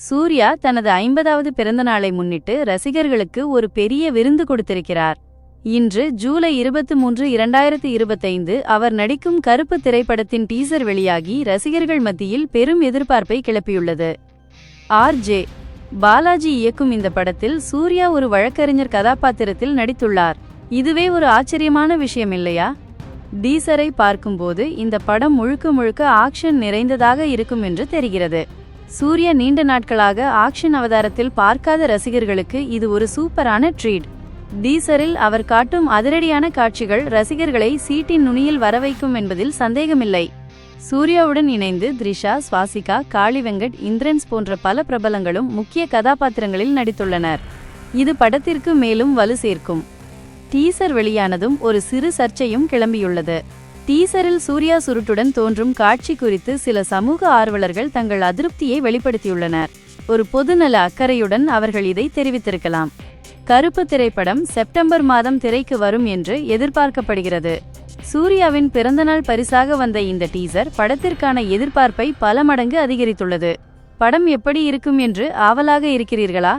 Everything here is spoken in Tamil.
சூர்யா தனது 50வது பிறந்த நாளை முன்னிட்டு ரசிகர்களுக்கு ஒரு பெரிய விருந்து கொடுத்திருக்கிறார். இன்று ஜூலை 23, 2025 அவர் நடிக்கும் கருப்பு திரைப்படத்தின் டீசர் வெளியாகி ரசிகர்கள் மத்தியில் பெரும் எதிர்பார்ப்பை கிளப்பியுள்ளது. ஆர்.ஜே. பாலாஜி இயக்கும் இந்த படத்தில் சூர்யா ஒரு வழக்கறிஞர் கதாபாத்திரத்தில் நடித்துள்ளார். இதுவே ஒரு ஆச்சரியமான விஷயம் இல்லையா? டீசரை பார்க்கும்போது இந்த படம் முழுக்க முழுக்க ஆக்ஷன் நிறைந்ததாக இருக்கும் என்று தெரிகிறது. சூர்யா நீண்ட நாட்களாக ஆக்ஷன் அவதாரத்தில் பார்க்காத ரசிகர்களுக்கு இது ஒரு சூப்பரான ட்ரீட். டீசரில் அவர் காட்டும் அதிரடியான காட்சிகள் ரசிகர்களை சீட்டின் நுனியில் வரவைக்கும் என்பதில் சந்தேகமில்லை. சூர்யாவுடன் இணைந்து த்ரிஷா, ஸ்வாசிகா, காளி வெங்கட், இந்திரன்ஸ் போன்ற பல பிரபலங்களும் முக்கிய கதாபாத்திரங்களில் நடித்துள்ளனர். இது படத்திற்கு மேலும் வலு சேர்க்கும். டீசர் வெளியானதும் ஒரு சிறு சர்ச்சையும் கிளம்பியுள்ளது. டீசரில் சூர்யா சுருட்டுடன் தோன்றும் காட்சி குறித்து சில சமூக ஆர்வலர்கள் தங்கள் அதிருப்தியை வெளிப்படுத்தியுள்ளனர். ஒரு பொதுநல அக்கறையுடன் அவர்கள் இதை தெரிவித்திருக்கலாம். கருப்பு திரைப்படம் செப்டம்பர் மாதம் திரைக்கு வரும் என்று எதிர்பார்க்கப்படுகிறது. சூர்யாவின் பிறந்தநாள் பரிசாக வந்த இந்த டீசர் படத்திற்கான எதிர்பார்ப்பை பல மடங்கு அதிகரித்துள்ளது. படம் எப்படி இருக்கும் என்று ஆவலாக இருக்கிறீர்களா?